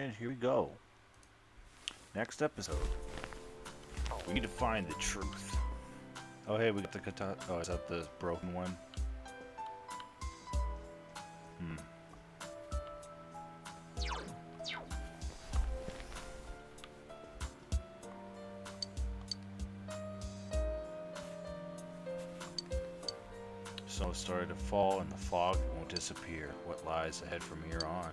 And here we go. Next episode. We need to find the truth. Oh, hey, we got the katana. Oh, is that the broken one? Snow started to fall and the fog won't disappear. What lies ahead from here on?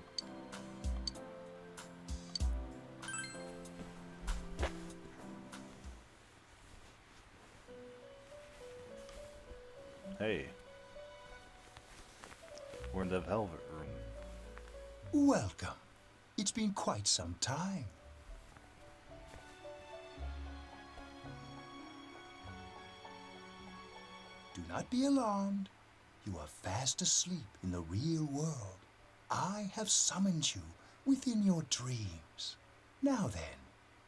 Hey. We're in the Velvet Room. Welcome. It's been quite some time. Do not be alarmed. You are fast asleep in the real world. I have summoned you within your dreams. Now then,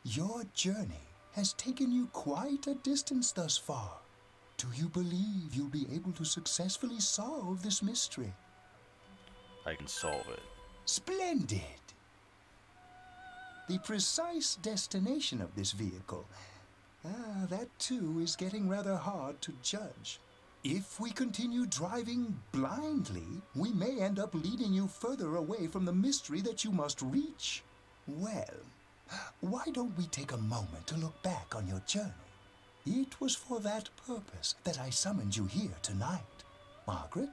your journey has taken you quite a distance thus far. Do you believe you'll be able to successfully solve this mystery? I can solve it. Splendid! The precise destination of this vehicle, that too is getting rather hard to judge. If we continue driving blindly, we may end up leading you further away from the mystery that you must reach. Well, why don't we take a moment to look back on your journey? It was for that purpose that I summoned you here tonight. Margaret?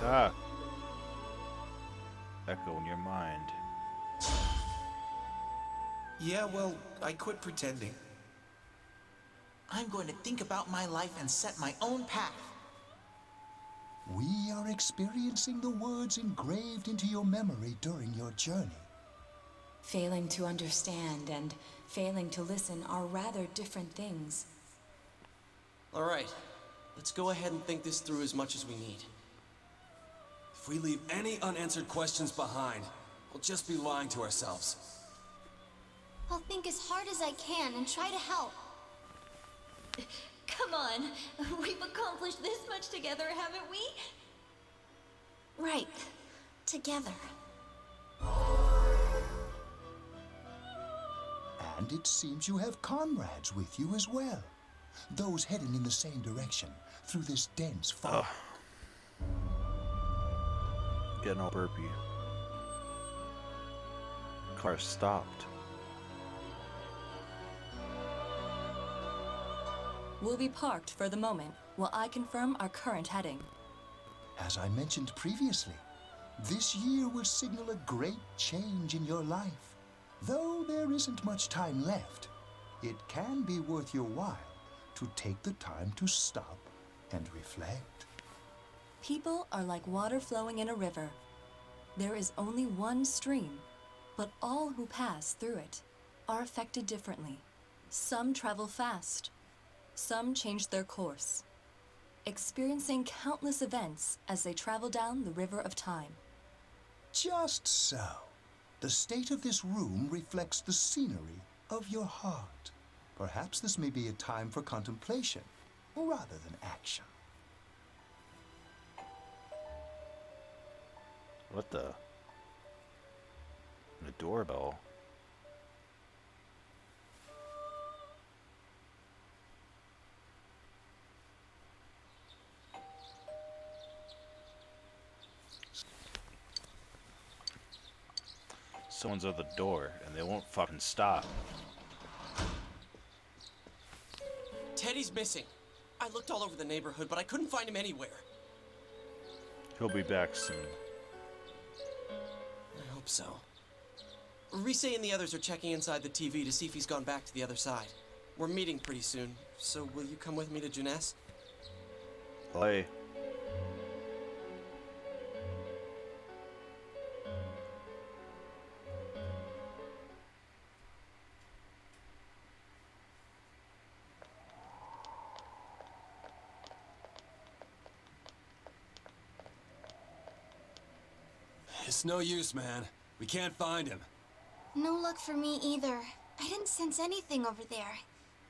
Ah. Echo in your mind. Yeah, well, I quit pretending. I'm going to think about my life and set my own path. We are experiencing the words engraved into your memory during your journey. Failing to understand and failing to listen are rather different things. All right, let's go ahead and think this through as much as we need. If we leave any unanswered questions behind, we'll just be lying to ourselves. I'll think as hard as I can and try to help. Come on, we've accomplished this much together, haven't we? Right. Together. And it seems you have comrades with you as well. Those heading in the same direction through this dense fog. Getting all burpy. Car stopped. We'll be parked for the moment while I confirm our current heading. As I mentioned previously, this year will signal a great change in your life. Though there isn't much time left, it can be worth your while to take the time to stop and reflect. People are like water flowing in a river. There is only one stream, but all who pass through it are affected differently. Some travel fast. Some change their course, experiencing countless events as they travel down the river of time. Just so. The state of this room reflects the scenery of your heart. Perhaps this may be a time for contemplation rather than action. What the? The doorbell. Someone's at the door, and they won't fucking stop. Teddy's missing. I looked all over the neighborhood, but I couldn't find him anywhere. He'll be back soon. I hope so. Rise and the others are checking inside the TV to see if he's gone back to the other side. We're meeting pretty soon, so will you come with me to Jeunesse? Play. It's no use, man. We can't find him. No luck for me either. I didn't sense anything over there.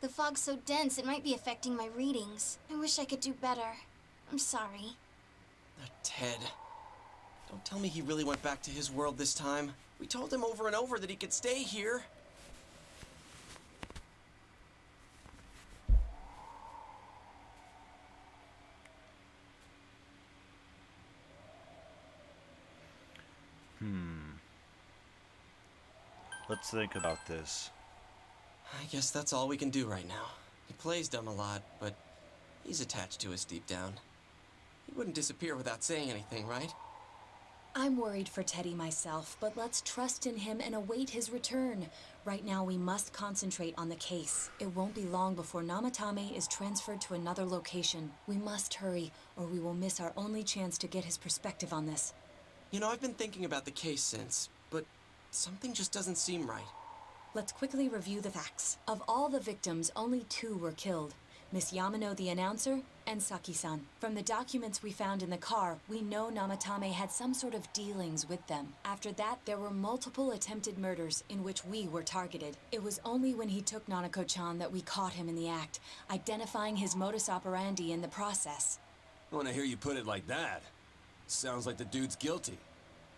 The fog's so dense it might be affecting my readings. I wish I could do better. I'm sorry. Ted. Don't tell me he really went back to his world this time. We told him over and over that he could stay here. Let's think about this. I guess that's all we can do right now. He plays dumb a lot, but he's attached to us deep down. He wouldn't disappear without saying anything, right? I'm worried for Teddy myself, but let's trust in him and await his return. Right now, we must concentrate on the case. It won't be long before Namatame is transferred to another location. We must hurry, or we will miss our only chance to get his perspective on this. You know, I've been thinking about the case since, but something just doesn't seem right. Let's quickly review the facts. Of all the victims, only 2 were killed. Miss Yamano, the announcer, and Saki-san. From the documents we found in the car, we know Namatame had some sort of dealings with them. After that, there were multiple attempted murders in which we were targeted. It was only when he took Nanako-chan that we caught him in the act, identifying his modus operandi in the process. When I hear you put it like that, sounds like the dude's guilty.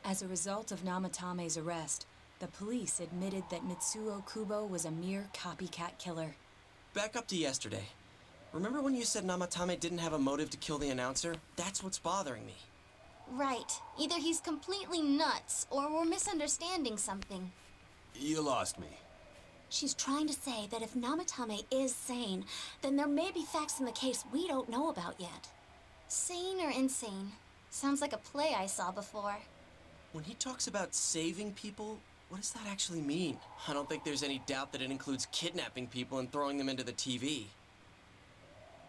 As a result of Namatame's arrest, the police admitted that Mitsuo Kubo was a mere copycat killer. Back up to yesterday. Remember when you said Namatame didn't have a motive to kill the announcer? That's what's bothering me. Right. Either he's completely nuts, or we're misunderstanding something. You lost me. She's trying to say that if Namatame is sane, then there may be facts in the case we don't know about yet. Sane or insane? Sounds like a play I saw before. When he talks about saving people, what does that actually mean? I don't think there's any doubt that it includes kidnapping people and throwing them into the TV.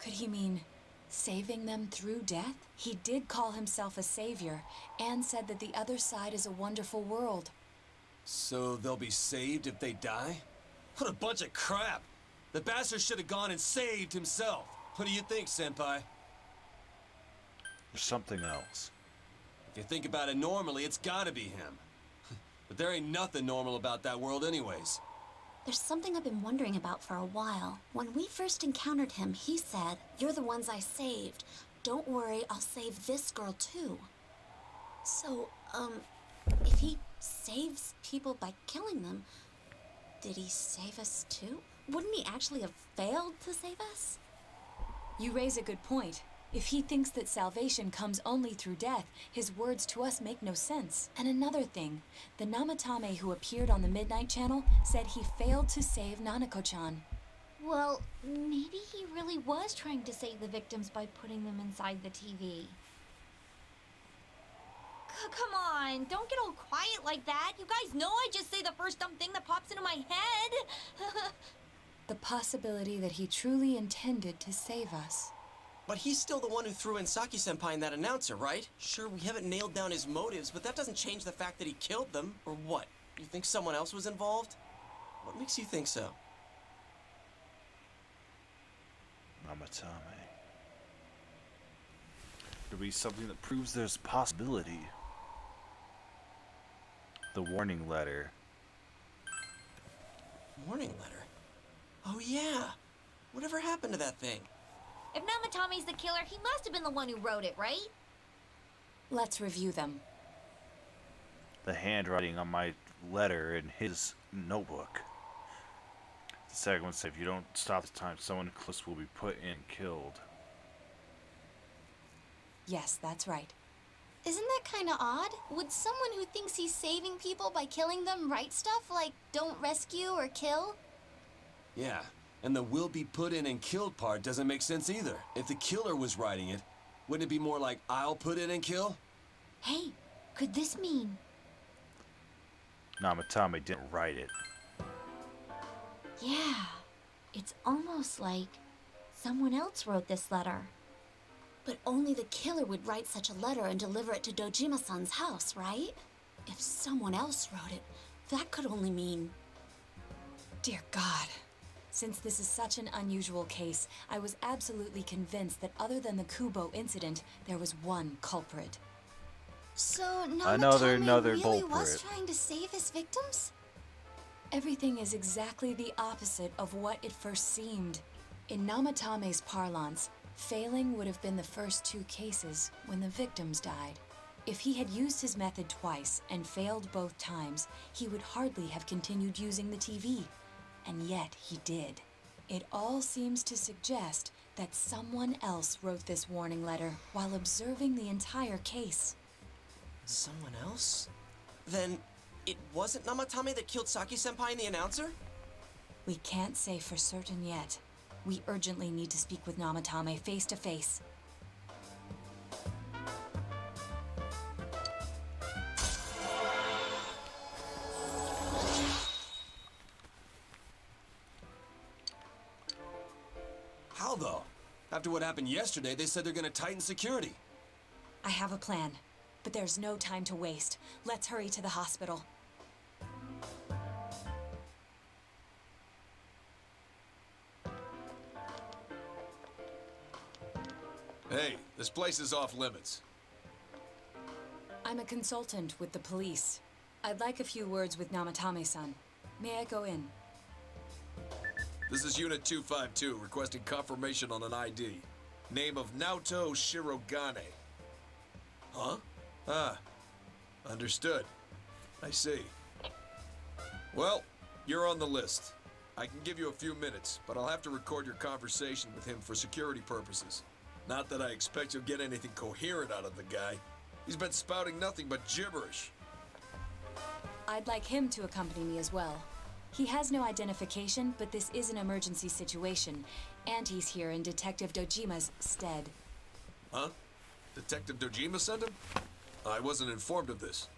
Could he mean saving them through death? He did call himself a savior and said that the other side is a wonderful world. So they'll be saved if they die? What a bunch of crap! The bastard should have gone and saved himself. What do you think, Senpai? There's something else. If you think about it normally, it's gotta be him. But there ain't nothing normal about that world anyways. There's something I've been wondering about for a while. When we first encountered him, he said, "You're the ones I saved. Don't worry, I'll save this girl too." So, if he saves people by killing them, did he save us too? Wouldn't he actually have failed to save us? You raise a good point. If he thinks that salvation comes only through death, his words to us make no sense. And another thing, the Namatame who appeared on the Midnight Channel said he failed to save Nanako-chan. Well, maybe he really was trying to save the victims by putting them inside the TV. Come on, don't get all quiet like that. You guys know I just say the first dumb thing that pops into my head. The possibility that he truly intended to save us. But he's still the one who threw in Saki-senpai and that announcer, right? Sure, we haven't nailed down his motives, but that doesn't change the fact that he killed them. Or what? You think someone else was involved? What makes you think so? Namatame. Could be something that proves there's a possibility. The warning letter. Warning letter? Oh yeah! Whatever happened to that thing? If Namatame's the killer, he must have been the one who wrote it, right? Let's review them. The handwriting on my letter in his notebook. The second one says, if you don't stop this time, someone close will be put in and killed. Yes, that's right. Isn't that kind of odd? Would someone who thinks he's saving people by killing them write stuff like, "Don't rescue or kill"? Yeah, and the will be put in and killed part doesn't make sense either. If the killer was writing it, wouldn't it be more like, I'll put in and kill? Hey, could this mean... Namatame didn't write it. Yeah, it's almost like someone else wrote this letter. But only the killer would write such a letter and deliver it to Dojima-san's house, right? If someone else wrote it, that could only mean... Dear God. Since this is such an unusual case, I was absolutely convinced that other than the Kubo incident, there was one culprit. So Another Namatame really culprit. was trying to save his victims? Everything is exactly the opposite of what it first seemed. In Namatame's parlance, Failing would have been the first two cases when the victims died. If he had used his method twice and failed both times, he would hardly have continued using the TV. And yet he did. It all seems to suggest that someone else wrote this warning letter while observing the entire case. Someone else? Then it wasn't Namatame that killed Saki-senpai and the announcer? We can't say for certain yet. We urgently need to speak with Namatame face to face. How though? After what happened yesterday, they said they're gonna tighten security. I have a plan, but there's no time to waste. Let's hurry to the hospital. Hey, this place is off limits. I'm a consultant with the police. I'd like a few words with Namatame-san. May I go in? This is Unit 252, requesting confirmation on an ID. Name of Naoto Shirogane. Huh? Ah. Understood. I see. Well, you're on the list. I can give you a few minutes, but I'll have to record your conversation with him for security purposes. Not that I expect you'll get anything coherent out of the guy. He's been spouting nothing but gibberish. I'd like him to accompany me as well. He has no identification, but this is an emergency situation, and he's here in Detective Dojima's stead. Huh? Detective Dojima sent him? I wasn't informed of this.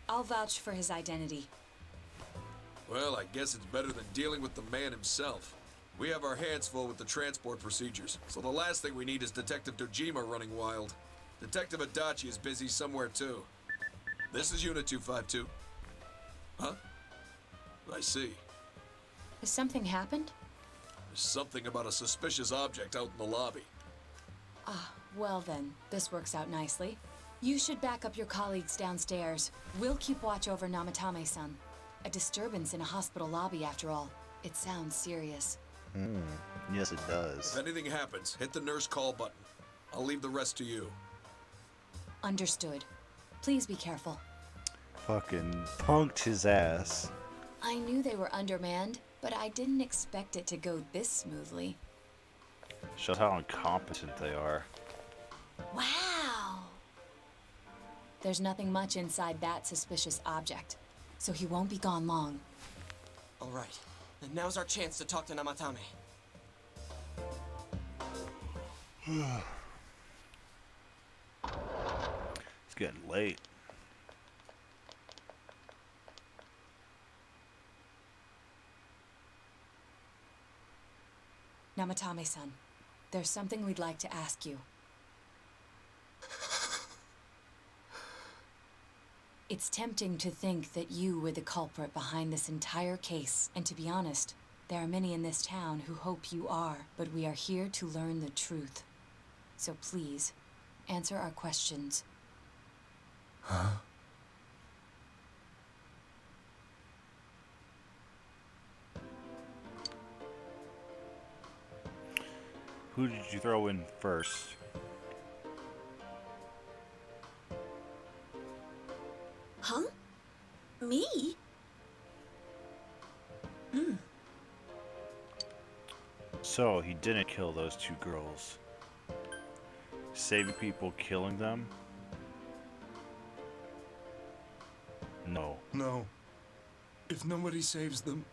I'll vouch for his identity. Well, I guess it's better than dealing with the man himself. We have our hands full with the transport procedures, so the last thing we need is Detective Dojima running wild. Detective Adachi is busy somewhere too. This is Unit 252. Huh? I see. Has something happened? There's something about a suspicious object out in the lobby. Ah, well then, this works out nicely. You should back up your colleagues downstairs. We'll keep watch over Namatame-san. A disturbance in a hospital lobby, after all. It sounds serious. Yes, it does. If anything happens, hit the nurse call button. I'll leave the rest to you. Understood. Please be careful. Fucking punked his ass. I knew they were undermanned, but I didn't expect it to go this smoothly. Shows how incompetent they are. Wow. There's nothing much inside that suspicious object, so he won't be gone long. All right. Then now's our chance to talk to Namatame. It's getting late. Namatame-san, there's something we'd like to ask you. It's tempting to think that you were the culprit behind this entire case, and to be honest, there are many in this town who hope you are, but we are here to learn the truth. So please, answer our questions. Huh? Who did you throw in first? Huh? Me? So, he didn't kill those two girls. Saving people, killing them? No. No. If nobody saves them,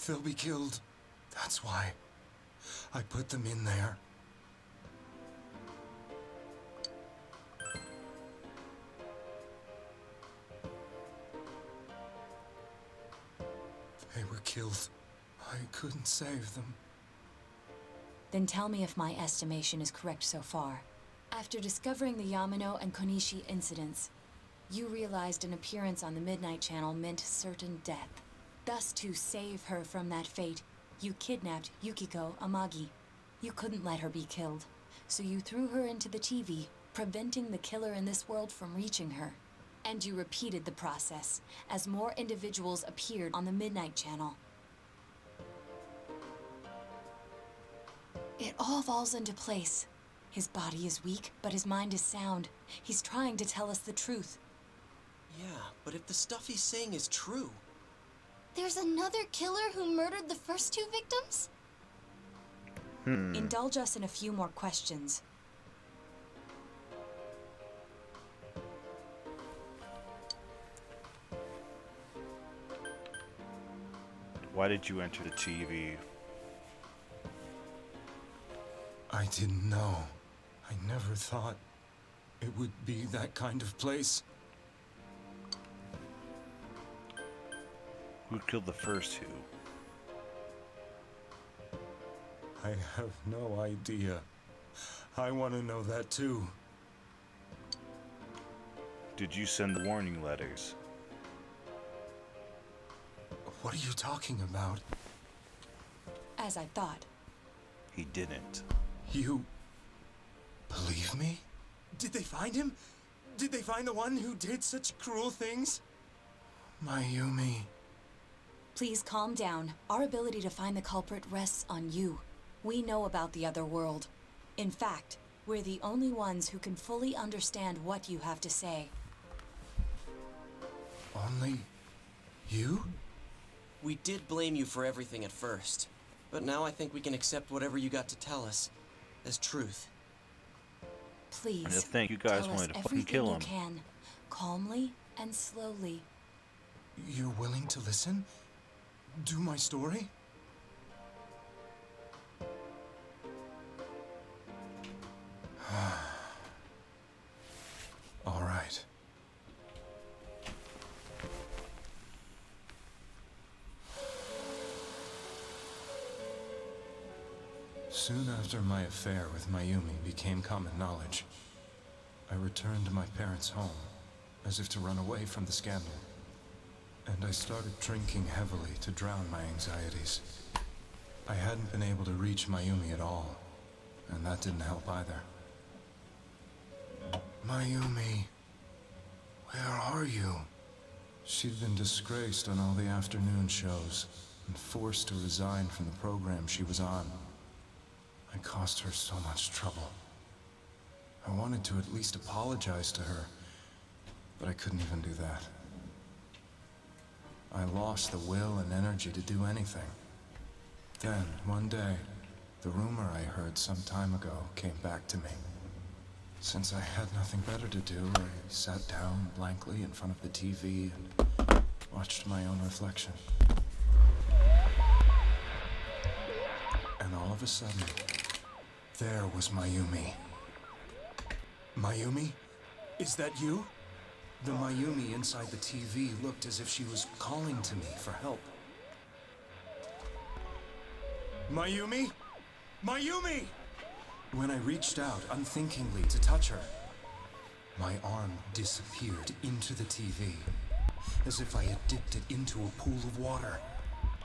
they'll be killed. That's why I put them in there. They were killed. I couldn't save them. Then tell me if my estimation is correct so far. After discovering the Yamano and Konishi incidents, you realized an appearance on the Midnight Channel meant certain death. Thus, to save her from that fate, you kidnapped Yukiko Amagi. You couldn't let her be killed, so you threw her into the TV, preventing the killer in this world from reaching her. And you repeated the process, as more individuals appeared on the Midnight Channel. It all falls into place. His body is weak, but his mind is sound. He's trying to tell us the truth. Yeah, but if the stuff he's saying is true... There's another killer who murdered the first two victims? Indulge us in a few more questions. Why did you enter the TV? I didn't know. I never thought it would be that kind of place. Who killed the first two? I have no idea. I want to know that too. Did you send the warning letters? What are you talking about? As I thought. He didn't. You believe me? Did they find him? Did they find the one who did such cruel things? Mayumi. Please calm down. Our ability to find the culprit rests on you. We know about the other world. In fact, we're the only ones who can fully understand what you have to say. Only you? We did blame you for everything at first, but now I think we can accept whatever you got to tell us as truth. Please, I just think you guys tell us wanted to fucking kill him. everything you can, calmly and slowly. You're willing to listen? Do my story? All right. Soon after my affair with Mayumi became common knowledge, I returned to my parents' home, as if to run away from the scandal. And I started drinking heavily to drown my anxieties. I hadn't been able to reach Mayumi at all, and that didn't help either. Mayumi, where are you? She'd been disgraced on all the afternoon shows and forced to resign from the program she was on. I caused her so much trouble. I wanted to at least apologize to her, but I couldn't even do that. I lost the will and energy to do anything. Then, one day, the rumor I heard some time ago came back to me. Since I had nothing better to do, I sat down blankly in front of the TV and watched my own reflection. And all of a sudden, there was Mayumi. Mayumi? Is that you? The Mayumi inside the TV looked as if she was calling to me for help. Mayumi? Mayumi! When I reached out unthinkingly to touch her, my arm disappeared into the TV, as if I had dipped it into a pool of water.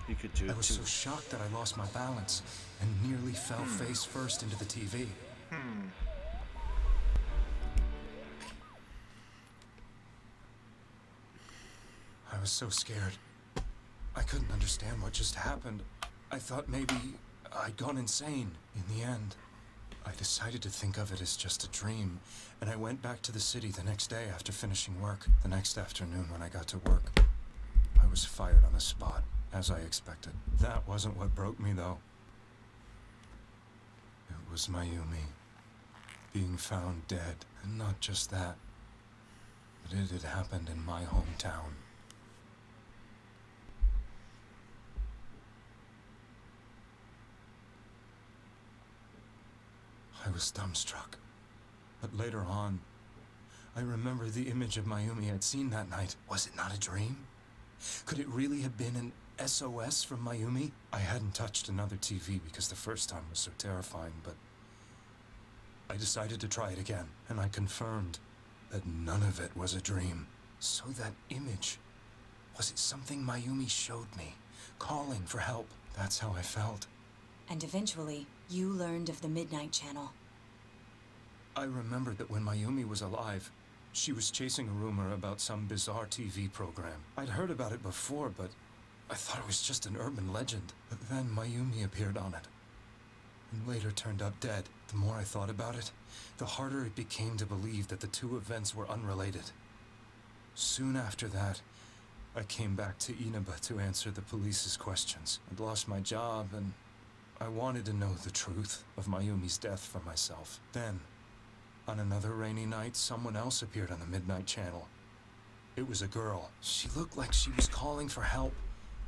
You could do it I was too. so shocked that I lost my balance and nearly fell face first into the TV. I was so scared. I couldn't understand what just happened. I thought maybe I'd gone insane. In the end, I decided to think of it as just a dream, and I went back to the city the next day after finishing work. The next afternoon when I got to work, I was fired on the spot, as I expected. That wasn't what broke me, though. It was Mayumi being found dead, and not just that, but it had happened in my hometown. I was dumbstruck. But later on, I remember the image of Mayumi I'd seen that night. Was it not a dream? Could it really have been an SOS from Mayumi? I hadn't touched another TV because the first time was so terrifying, but I decided to try it again, and I confirmed that none of it was a dream. So that image, was it something Mayumi showed me, calling for help? That's how I felt. And eventually, you learned of the Midnight Channel. I remembered that when Mayumi was alive, she was chasing a rumor about some bizarre TV program. I'd heard about it before, but I thought it was just an urban legend. But then Mayumi appeared on it. and later turned up dead. The more I thought about it, the harder it became to believe that the two events were unrelated. Soon after that, I came back to Inaba to answer the police's questions. I'd lost my job, and I wanted to know the truth of Mayumi's death for myself. Then, on another rainy night, someone else appeared on the Midnight Channel. It was a girl. She looked like she was calling for help,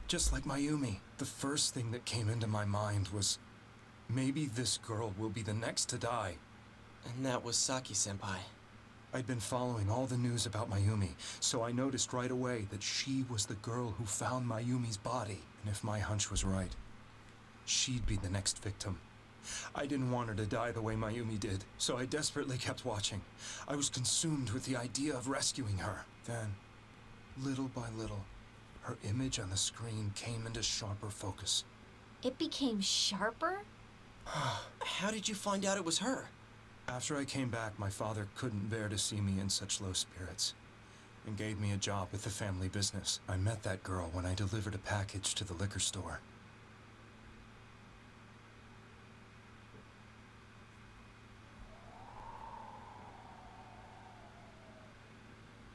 just like Mayumi. The first thing that came into my mind was, maybe this girl will be the next to die. And that was Saki-senpai. I'd been following all the news about Mayumi, so I noticed right away that she was the girl who found Mayumi's body. And if my hunch was right, she'd be the next victim. I didn't want her to die the way Mayumi did, so I desperately kept watching. I was consumed with the idea of rescuing her. Then, little by little, her image on the screen came into sharper focus. It became sharper? How did you find out it was her? After I came back, my father couldn't bear to see me in such low spirits and gave me a job with the family business. I met that girl when I delivered a package to the liquor store.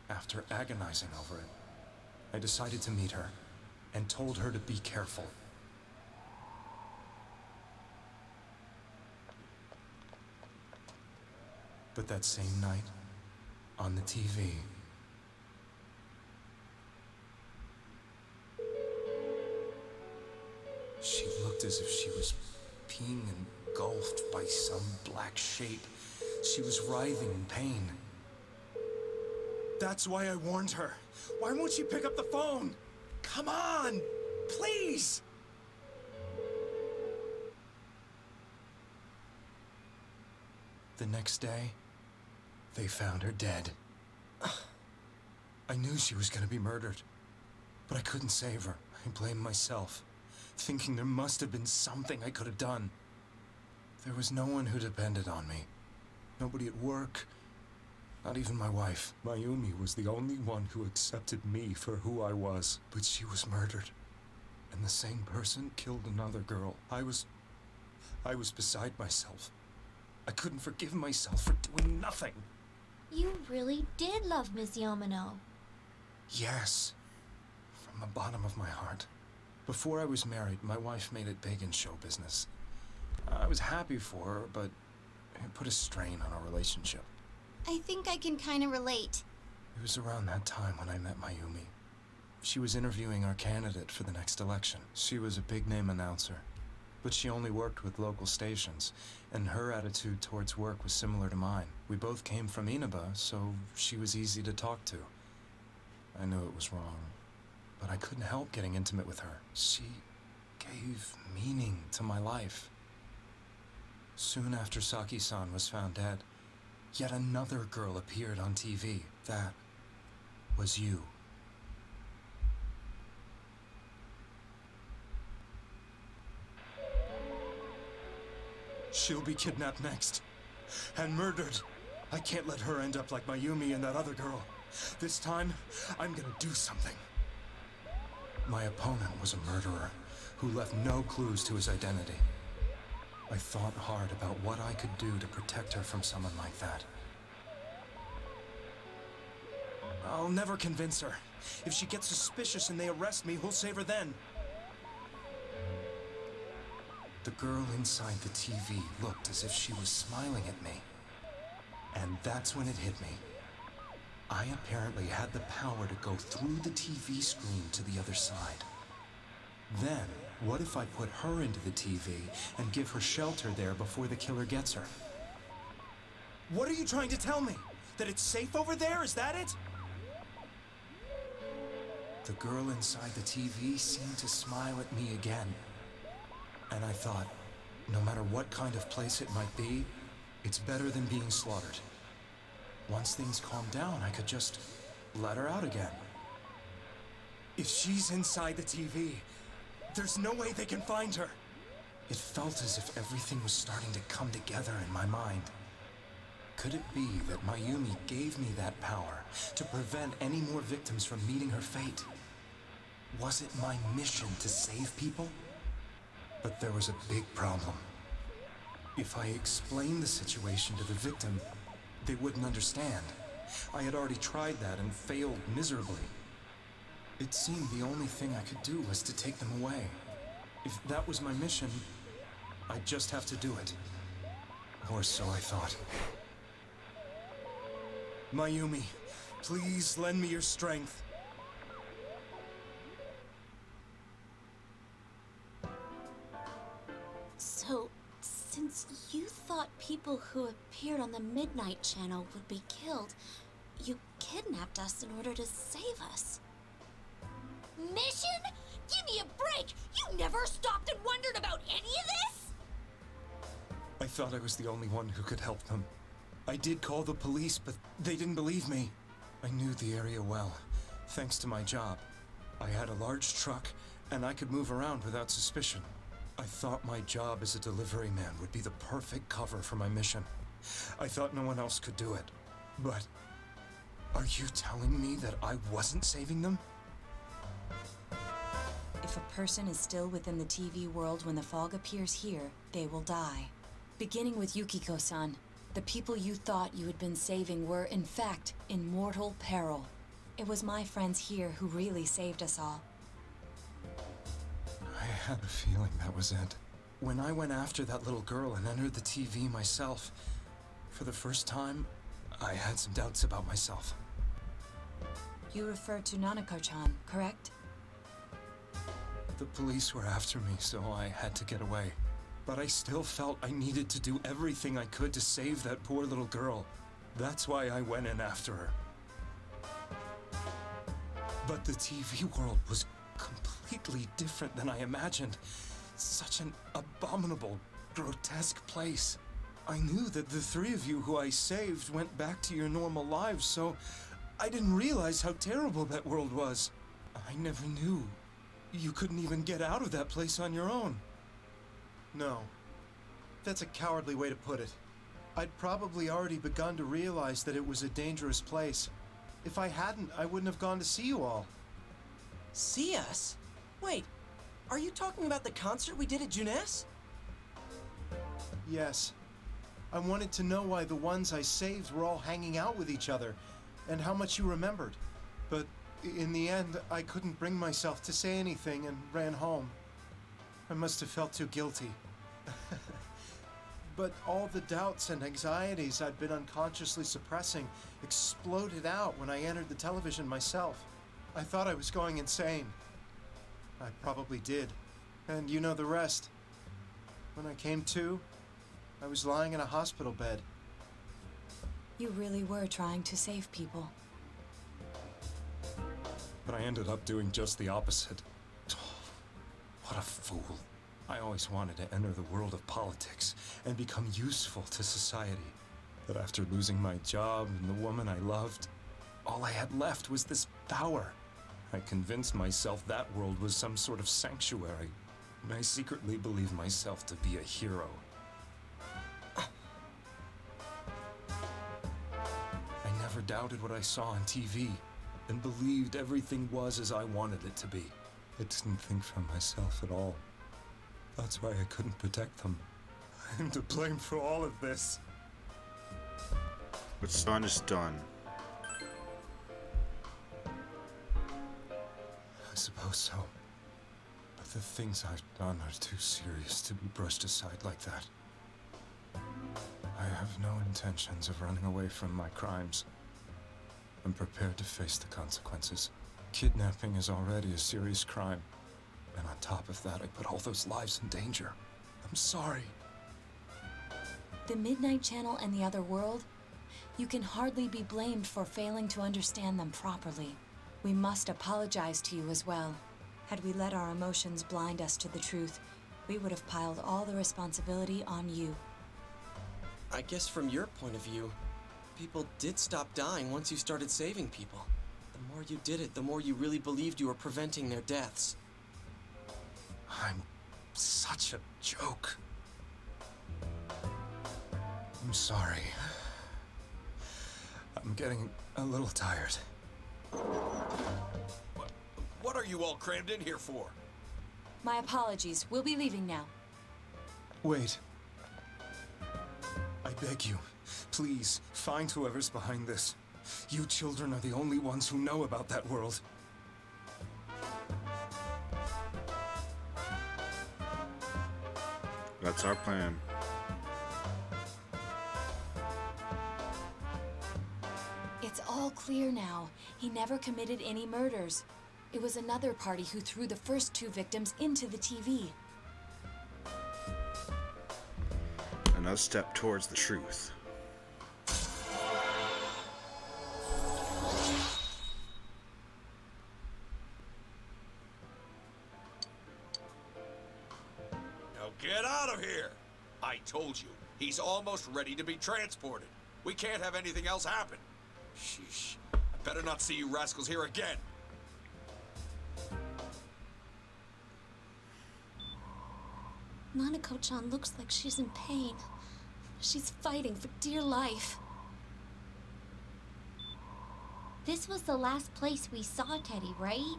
After agonizing over it, I decided to meet her and told her to be careful. But that same night, on the TV, she looked as if she was being engulfed by some black shape. She was writhing in pain. That's why I warned her. Why won't she pick up the phone? Come on, please! The next day, they found her dead. I knew she was gonna be murdered, but I couldn't save her. I blamed myself, thinking there must have been something I could have done. There was no one who depended on me. Nobody at work, not even my wife. Mayumi was the only one who accepted me for who I was, but she was murdered. And the same person killed another girl. I was beside myself. I couldn't forgive myself for doing nothing. You really did love Miss Yamano. Yes, from the bottom of my heart. Before I was married, my wife made it big in show business. I was happy for her, but it put a strain on our relationship. I think I can kind of relate. It was around that time when I met Mayumi. She was interviewing our candidate for the next election. She was a big-name announcer, but she only worked with local stations, and her attitude towards work was similar to mine. We both came from Inaba, so she was easy to talk to. I knew it was wrong, but I couldn't help getting intimate with her. She gave meaning to my life. Soon after Saki-san was found dead, yet another girl appeared on TV. That was you. She'll be kidnapped next. And murdered. I can't let her end up like Mayumi and that other girl. This time, I'm gonna do something. My opponent was a murderer who left no clues to his identity. I thought hard about what I could do to protect her from someone like that. I'll never convince her. If she gets suspicious and they arrest me, who'll save her then? The girl inside the TV looked as if she was smiling at me. And that's when it hit me. I apparently had the power to go through the TV screen to the other side. Then, what if I put her into the TV and give her shelter there before the killer gets her? What are you trying to tell me? That it's safe over there? Is that it? The girl inside the TV seemed to smile at me again. And I thought, no matter what kind of place it might be, it's better than being slaughtered. Once things calmed down, I could just let her out again. If she's inside the TV, there's no way they can find her. It felt as if everything was starting to come together in my mind. Could it be that Mayumi gave me that power to prevent any more victims from meeting her fate? Was it my mission to save people? But there was a big problem. If I explained the situation to the victim, they wouldn't understand. I had already tried that and failed miserably. It seemed the only thing I could do was to take them away. If that was my mission, I'd just have to do it. Or so I thought. Mayumi, please lend me your strength. So, since you thought people who appeared on the Midnight Channel would be killed, you kidnapped us in order to save us. Mission? Give me a break! You never stopped and wondered about any of this? I thought I was the only one who could help them. I did call the police, but they didn't believe me. I knew the area well, thanks to my job. I had a large truck, and I could move around without suspicion. I thought my job as a delivery man would be the perfect cover for my mission. I thought no one else could do it. But are you telling me that I wasn't saving them? If a person is still within the TV world when the fog appears here, they will die. Beginning with Yukiko-san, the people you thought you had been saving were, in fact, in mortal peril. It was my friends here who really saved us all. I had a feeling that was it. When I went after that little girl and entered the TV myself, for the first time, I had some doubts about myself. You refer to Nanako-chan, correct? The police were after me, so I had to get away. But I still felt I needed to do everything I could to save that poor little girl. That's why I went in after her. But the TV world was completely different than I imagined. Such an abominable, grotesque place. I knew that the three of you who I saved went back to your normal lives, so I didn't realize how terrible that world was. I never knew. You couldn't even get out of that place on your own. No. That's a cowardly way to put it. I'd probably already begun to realize that it was a dangerous place. If I hadn't, I wouldn't have gone to see you all. See us? Wait, are you talking about the concert we did at Junes? Yes. I wanted to know why the ones I saved were all hanging out with each other, and how much you remembered. But in the end, I couldn't bring myself to say anything and ran home. I must have felt too guilty. But all the doubts and anxieties I'd been unconsciously suppressing exploded out when I entered the television myself. I thought I was going insane. I probably did. And you know the rest. When I came to, I was lying in a hospital bed. You really were trying to save people. But I ended up doing just the opposite. What a fool. I always wanted to enter the world of politics and become useful to society. But after losing my job and the woman I loved, all I had left was this power. I convinced myself that world was some sort of sanctuary, and I secretly believed myself to be a hero. I never doubted what I saw on TV, and believed everything was as I wanted it to be. I didn't think for myself at all. That's why I couldn't protect them. I'm to blame for all of this. What's done is done. I suppose so. But the things I've done are too serious to be brushed aside like that. I have no intentions of running away from my crimes. I'm prepared to face the consequences. Kidnapping is already a serious crime. And on top of that, I put all those lives in danger. I'm sorry. The Midnight Channel and the other world? You can hardly be blamed for failing to understand them properly. We must apologize to you as well. Had we let our emotions blind us to the truth, we would have piled all the responsibility on you. I guess from your point of view, people did stop dying once you started saving people. The more you did it, the more you really believed you were preventing their deaths. I'm such a joke. I'm sorry. I'm getting a little tired. What are you all crammed in here for? My apologies. We'll be leaving now. Wait. beg you, please, find whoever's behind this. You children are the only ones who know about that world. That's our plan. It's all clear now. He never committed any murders. It was another party who threw the first 2 victims into the TV. Another step towards the truth. Now get out of here! I told you, he's almost ready to be transported. We can't have anything else happen. Sheesh. I better not see you rascals here again. Nanako-chan looks like she's in pain. She's fighting for dear life. This was the last place we saw Teddy, right?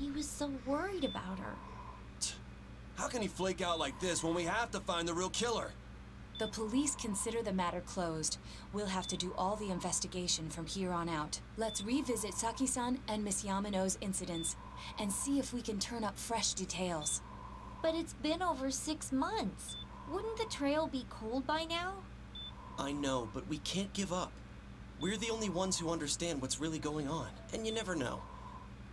He was so worried about her. How can he flake out like this when we have to find the real killer? The police consider the matter closed. We'll have to do all the investigation from here on out. Let's revisit Saki-san and Miss Yamano's incidents and see if we can turn up fresh details. But it's been over 6 months. Wouldn't the trail be cold by now? I know, but we can't give up. We're the only ones who understand what's really going on. And you never know.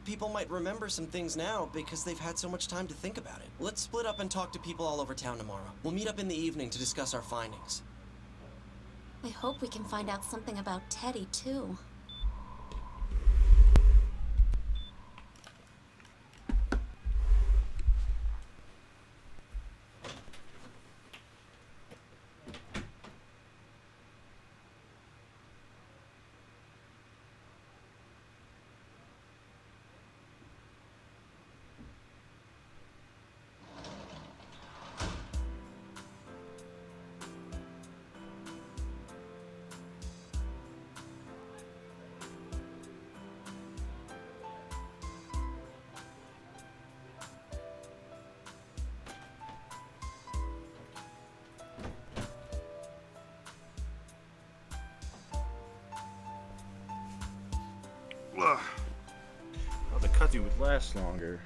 People might remember some things now because they've had so much time to think about it. Let's split up and talk to people all over town tomorrow. We'll meet up in the evening to discuss our findings. I hope we can find out something about Teddy, too. Ugh. Thought the cutscene would last longer.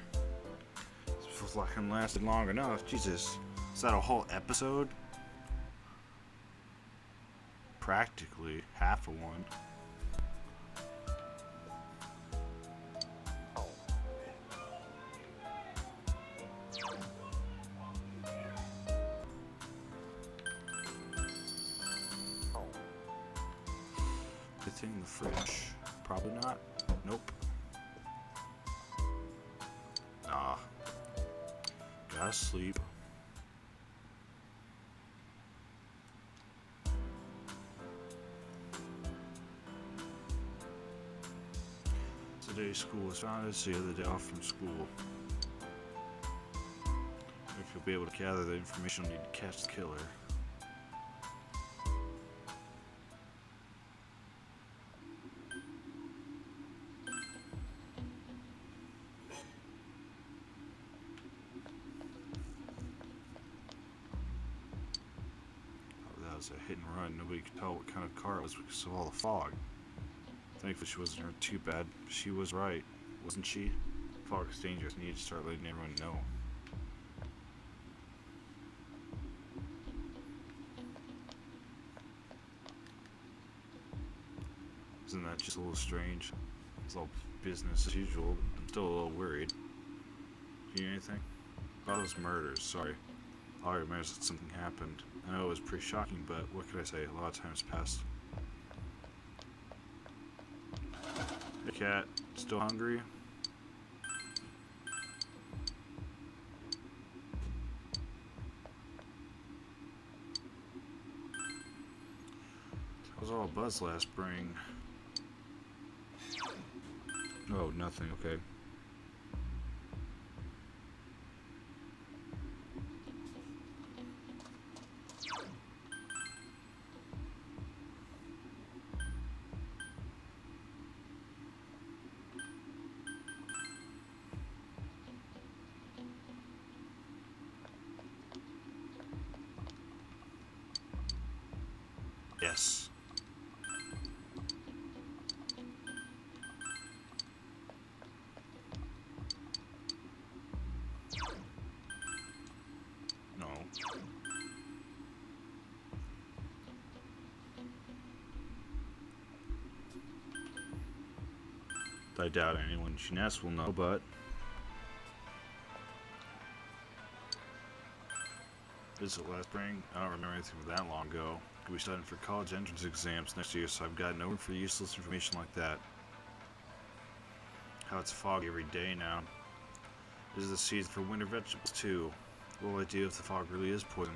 This feels like it lasted long enough. Jesus. Is that a whole episode? Practically half of one. Good thing in the fridge. Probably not. Nope. Nah. Gotta sleep. Today's school was founded, so the other day off from school. If you'll be able to gather the information you need to catch the killer. That was a hit and run. Nobody could tell what kind of car it was because of all the fog. Thankfully she wasn't hurt too bad. She was right, wasn't she? Fog is dangerous. Need to start letting everyone know. Isn't that just a little strange? It's all business as usual. I'm still a little worried. Do you need anything? About those murders, sorry. All I remember is that something happened. I know it was pretty shocking, but what could I say? A lot of time's passed. Hey cat, still hungry? That was all buzz last spring. Oh, nothing, okay. Yes. No. I doubt anyone she asks will know, but this is last spring. I don't remember anything from that long ago. Could be studying for college entrance exams next year, so I've got no room for useless information like that. How it's foggy every day now. This is the season for winter vegetables too. What idea if the fog really is poison?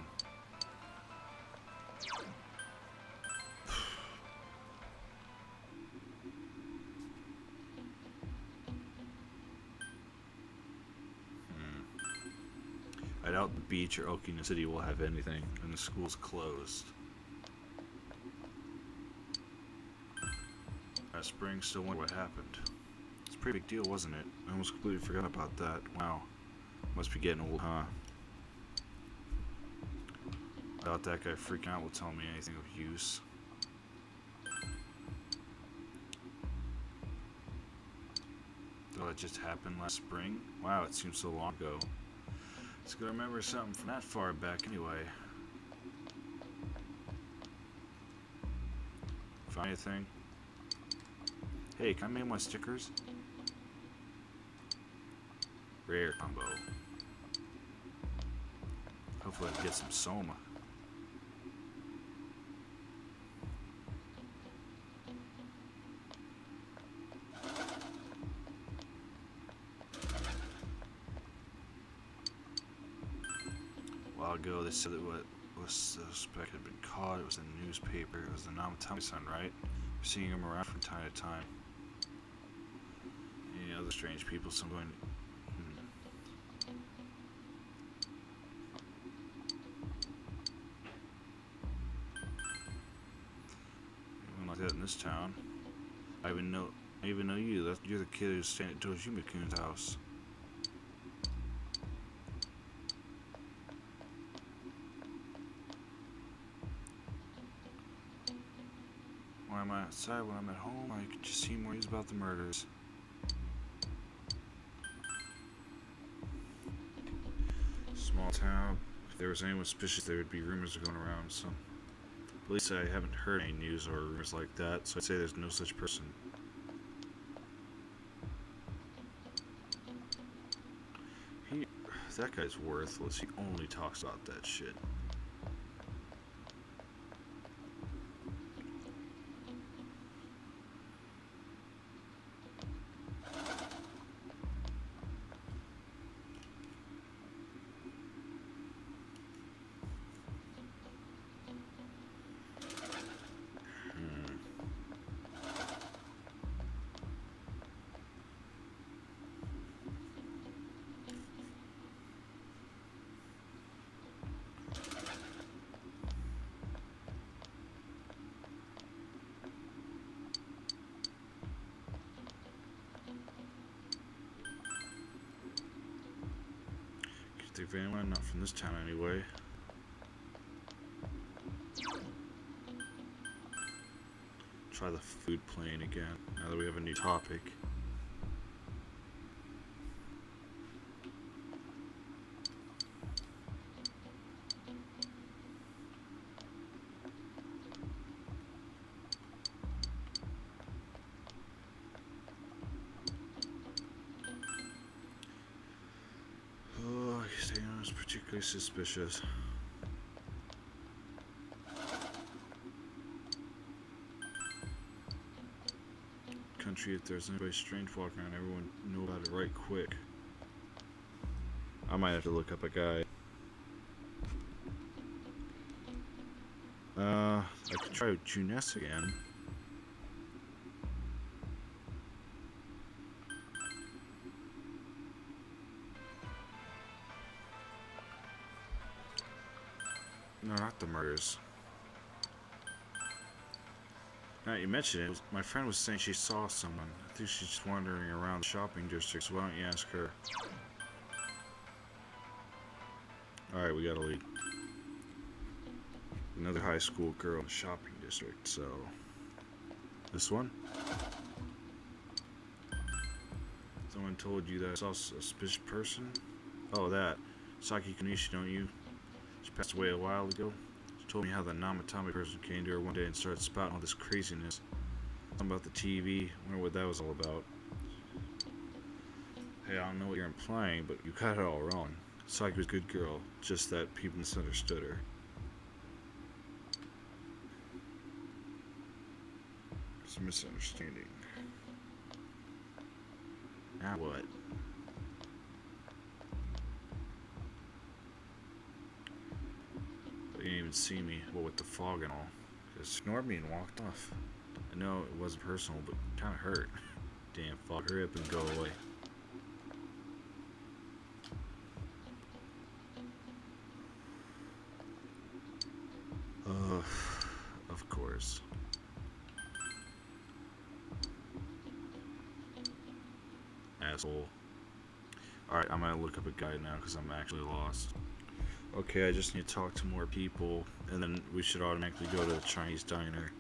I doubt the beach or Okina City will have anything, and the school's closed. Last spring, still wonder what happened. It's a pretty big deal, wasn't it? I almost completely forgot about that. Wow. Must be getting old, huh? I doubt that guy freaking out will tell me anything of use. Though it just happened last spring? Wow, it seems so long ago. It's gonna remember something from that far back anyway. Find anything? Hey, can I make my stickers? Rare combo. Hopefully I can get some Soma. A while ago they said that what was suspect had been caught. It was in the newspaper. It was the Namatame-san, right? We're seeing him around from time to time. Any other strange people, so I'm going to... Anyone like that in this town? I even know you. You're the kid who's staying at Dojima-kun's house. When I'm outside, when I'm at home, I can just see more news about the murders. Small town. If there was anyone suspicious, there would be rumors going around. So, at least I haven't heard any news or rumors like that. So I'd say there's no such person. That guy's worthless. He only talks about that shit. Think of anyone, not from this town anyway. Try the food plane again, now that we have a new topic. Particularly suspicious. Country, if there's anybody strange walking around, everyone know about it right quick. I might have to look up a guy. I could try Junes again. No, not the murders. Now you mentioned it, my friend was saying she saw someone. I think she's just wandering around the shopping district, so why don't you ask her? Alright, we got a lead. Another high school girl in the shopping district. district, so this one? Someone told you that I saw a suspicious person? Oh, that. Saki Konishi, don't you? She passed away a while ago. She told me how the Namatame person came to her one day and started spouting all this craziness. Something about the TV. Wonder what that was all about. Hey, I don't know what you're implying, but you got it all wrong. Saki was a good girl, just that people misunderstood her. It's a misunderstanding. Now what? They didn't even see me, what with the fog and all. Just ignored me and walked off. I know it wasn't personal, but it kinda hurt. Damn fog, hurry up and go away. Of course. Asshole. Alright, I'm gonna look up a guide now because I'm actually lost. Okay, I just need to talk to more people, and then we should automatically go to the Chinese diner.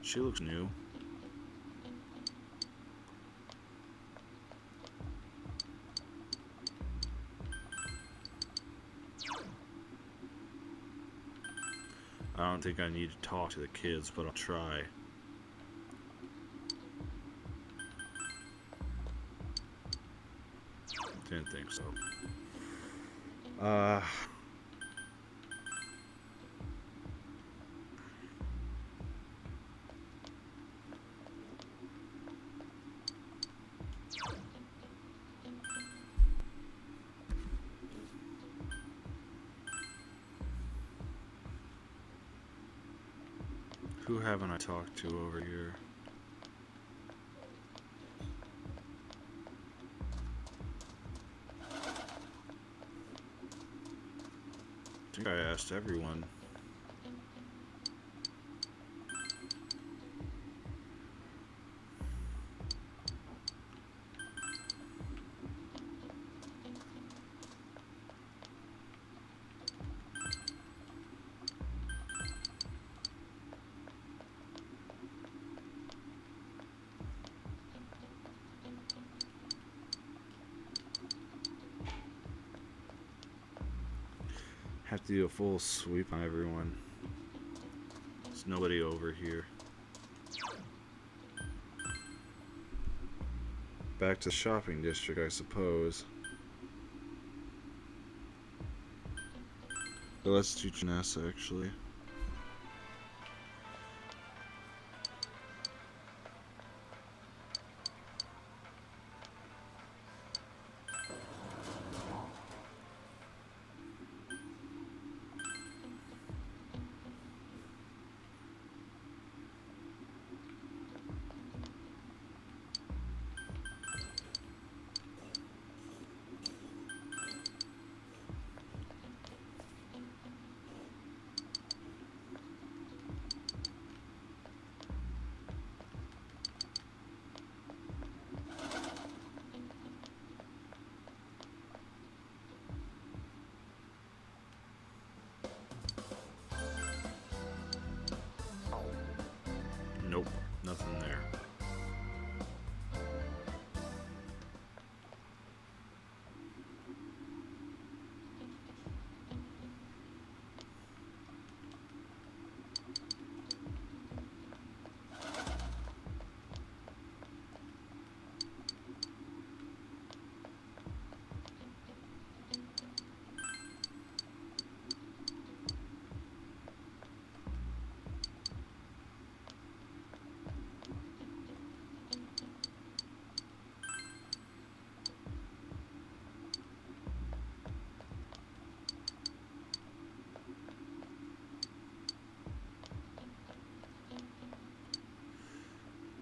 She looks new. I don't think I need to talk to the kids, but I'll try. Didn't think so. Who haven't I talked to over here? I think I asked everyone. Have to do a full sweep on everyone. There's nobody over here. Back to the shopping district, I suppose. But let's do Janessa, actually. Nope, nothing there.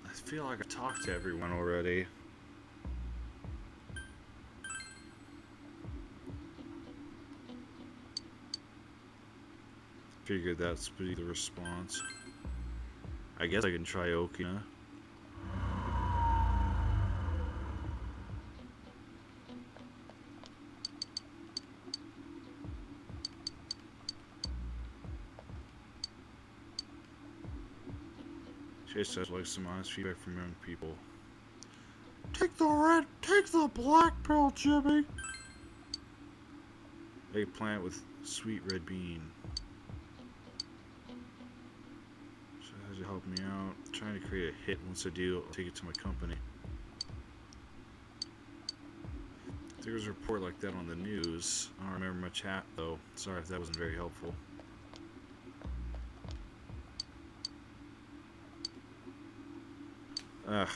I feel like I talked to everyone already. Figured that's be the response. I guess I can try Okina. Chase says like some honest feedback from young people. Take the black pill, Jimmy. Eggplant with sweet red bean. So has to help me out. Trying to create a hit. Once I do, I'll take it to my company. There was a report like that on the news. I don't remember much though. Sorry if that wasn't very helpful. Ugh.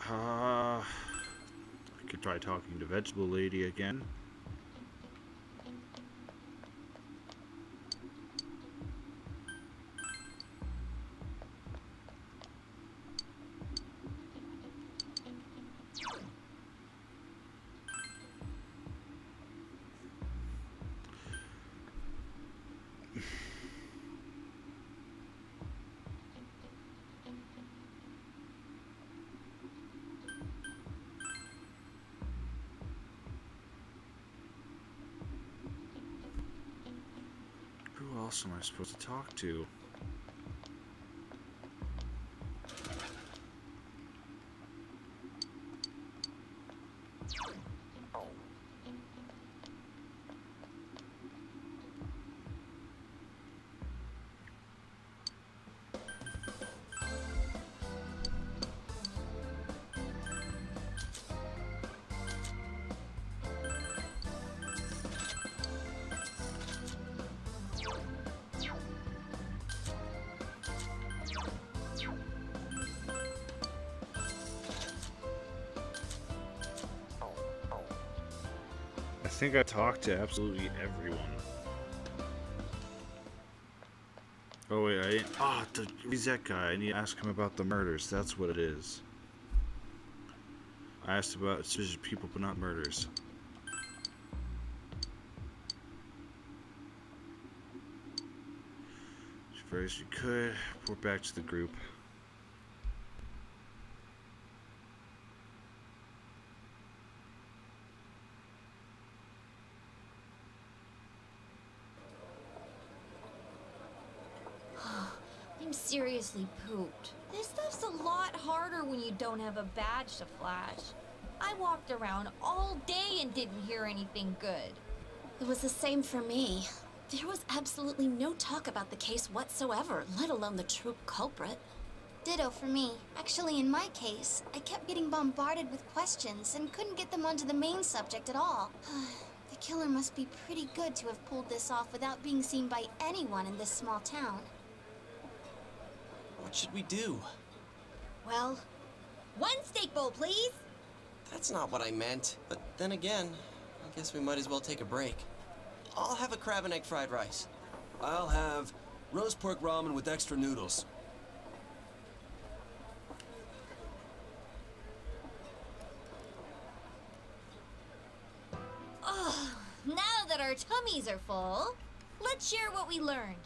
I could try talking to Vegetable Lady again. Who else am I supposed to talk to? I think I talked to absolutely everyone. Oh wait, I didn't. Ah, oh, he's that guy. I need to ask him about the murders. That's what it is. I asked about suspicious people, but not murders. As far as you could, report back to the group. I'm seriously pooped. This stuff's a lot harder when you don't have a badge to flash. I walked around all day and didn't hear anything good. It was the same for me. There was absolutely no talk about the case whatsoever, let alone the true culprit. Ditto for me. Actually, in my case, I kept getting bombarded with questions and couldn't get them onto the main subject at all. The killer must be pretty good to have pulled this off without being seen by anyone in this small town. What should we do? Well, one steak bowl, please. That's not what I meant. But then again, I guess we might as well take a break. I'll have a crab and egg fried rice. I'll have roast pork ramen with extra noodles. Oh, now that our tummies are full, let's share what we learned,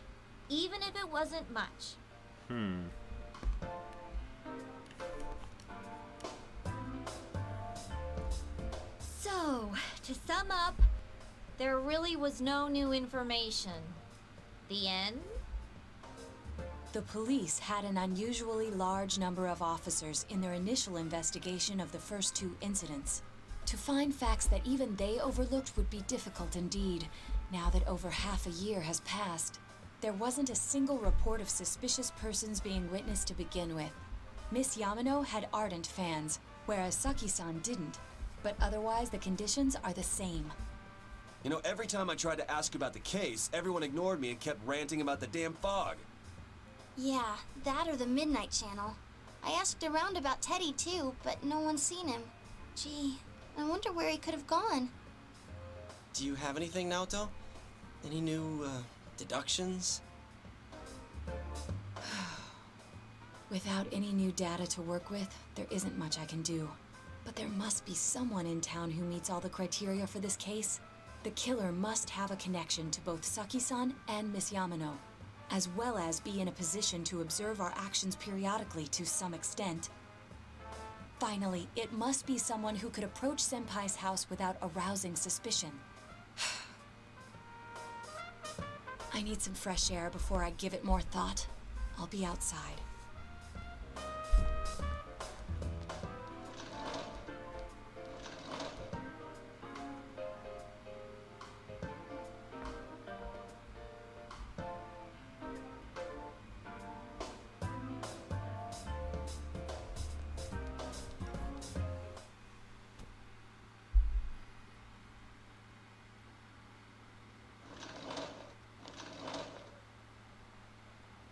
even if it wasn't much. So, to sum up, there really was no new information. The end? The police had an unusually large number of officers in their initial investigation of the first two incidents. To find facts that even they overlooked would be difficult indeed, now that over half a year has passed. there wasn't a single report of suspicious persons being witnessed to begin with. Miss Yamano had ardent fans, whereas Saki-san didn't. But otherwise, the conditions are the same. You know, every time I tried to ask about the case, everyone ignored me and kept ranting about the damn fog. Yeah, that or the Midnight Channel. I asked around about Teddy too, but no one's seen him. Gee, I wonder where he could have gone. Do you have anything, Naoto? Any new, deductions? Without any new data to work with, there isn't much I can do. But there must be someone in town who meets all the criteria for this case. The killer must have a connection to both Saki-san and Miss Yamano, as well as be in a position to observe our actions periodically to some extent. Finally, it must be someone who could approach Senpai's house without arousing suspicion. I need some fresh air before I give it more thought. I'll be outside.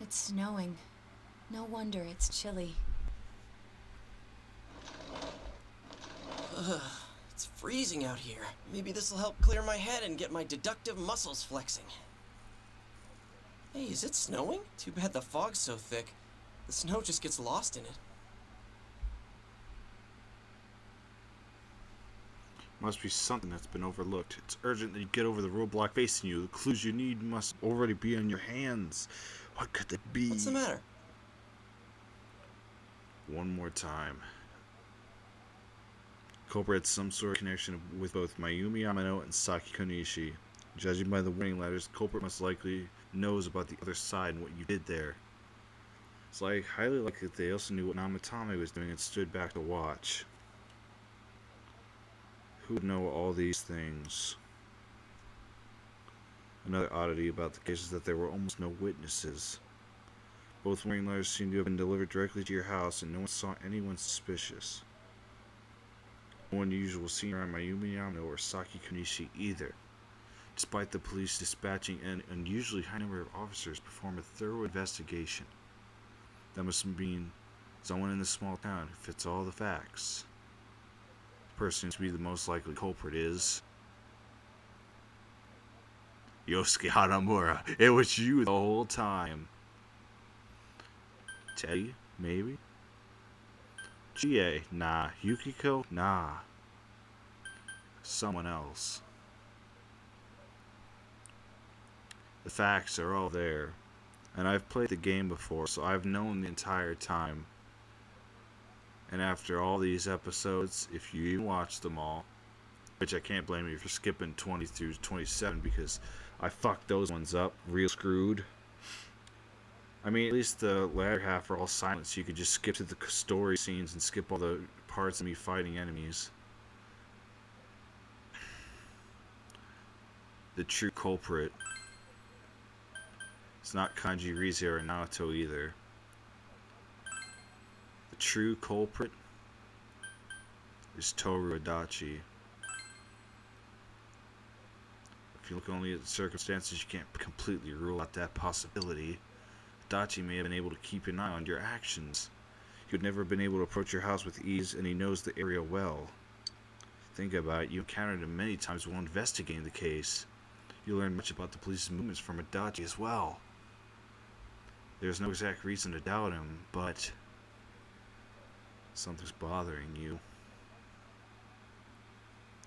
It's snowing. No wonder it's chilly. Ugh, it's freezing out here. Maybe this'll help clear my head and get my deductive muscles flexing. Hey, is it snowing? Too bad the fog's so thick. The snow just gets lost in it. Must be something that's been overlooked. It's urgent that you get over the roadblock facing you. The clues you need must already be in your hands. What could it be? What's the matter? One more time. Culprit had some sort of connection with both Mayumi Yamano and Saki Konishi. Judging by the warning letters, culprit most likely knows about the other side and what you did there. It's highly likely that they also knew what Namatame was doing and stood back to watch. Who would know all these things? Another oddity about the case is that there were almost no witnesses. Both warning letters seem to have been delivered directly to your house, and no one saw anyone suspicious. No one unusual was seen around Mayumi Yamano or Saki Konishi either, despite the police dispatching an unusually high number of officers to perform a thorough investigation. That must mean someone in this small town who fits all the facts. The person to be the most likely culprit is Yosuke Hanamura. It was you the whole time. Teddy? Maybe? Chie? Nah. Yukiko? Nah. Someone else. The facts are all there. And I've played the game before, so I've known the entire time. And after all these episodes, if you even watch them all, which I can't blame you for skipping 20 through 27 because I fucked those ones up real screwed. I mean, at least the latter half are all silent, so you could just skip to the story scenes and skip all the parts of me fighting enemies. The true culprit. It's not Kanji Rize or Naoto either. The true culprit is Toru Adachi. If you look only at the circumstances, you can't completely rule out that possibility. Adachi may have been able to keep an eye on your actions. He would never have been able to approach your house with ease, and he knows the area well. Think about it, you encountered him many times while investigating the case. You learned much about the police's movements from Adachi as well. There's no exact reason to doubt him, but something's bothering you.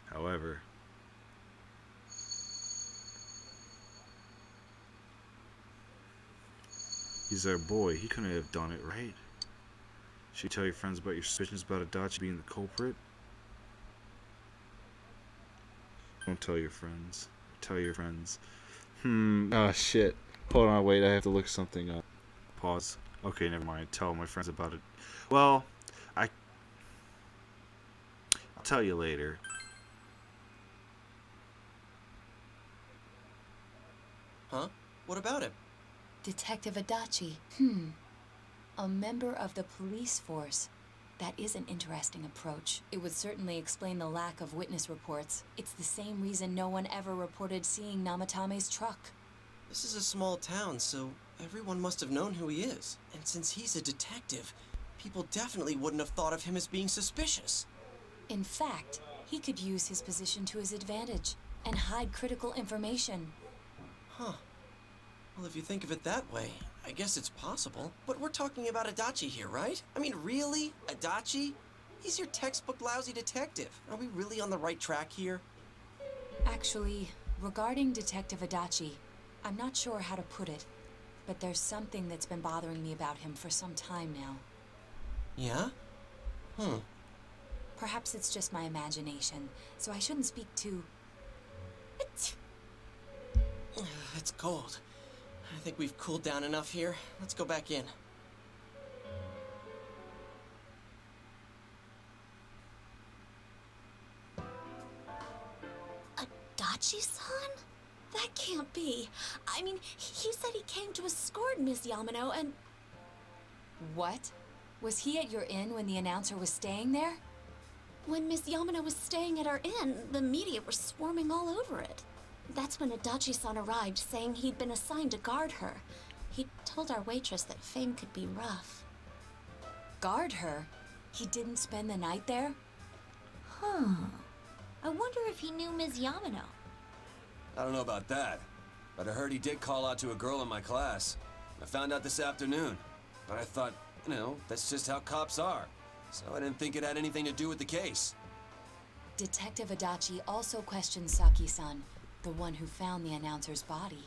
However, he's our boy. He couldn't have done it, right? Should you tell your friends about your suspicions about Adachi being the culprit? Don't tell your friends. Tell your friends. Oh shit. Hold on, wait, I have to look something up. Pause. Okay, never mind. Tell my friends about it. Well, I'll tell you later. Huh? What about him? Detective Adachi. A member of the police force. That is an interesting approach. It would certainly explain the lack of witness reports. It's the same reason no one ever reported seeing Namatame's truck. This is a small town, so everyone must have known who he is. And since he's a detective, people definitely wouldn't have thought of him as being suspicious. In fact, he could use his position to his advantage and hide critical information. Huh. Well, if you think of it that way, I guess it's possible. But we're talking about Adachi here, right? I mean, really? Adachi? He's your textbook lousy detective. Are we really on the right track here? Actually, regarding Detective Adachi, I'm not sure how to put it, but there's something that's been bothering me about him for some time now. Yeah? Perhaps it's just my imagination, so I shouldn't speak too... It's cold. I think we've cooled down enough here. Let's go back in. Adachi-san? That can't be. I mean, he said he came to escort Miss Yamano and... What? Was he at your inn when the announcer was staying there? When Miss Yamano was staying at our inn, the media were swarming all over it. That's when Adachi-san arrived, saying he'd been assigned to guard her. He told our waitress that fame could be rough. Guard her? He didn't spend the night there? I wonder if he knew Ms. Yamano. I don't know about that, but I heard he did call out to a girl in my class. I found out this afternoon, but I thought, that's just how cops are. So I didn't think it had anything to do with the case. Detective Adachi also questioned Saki-san, the one who found the announcer's body,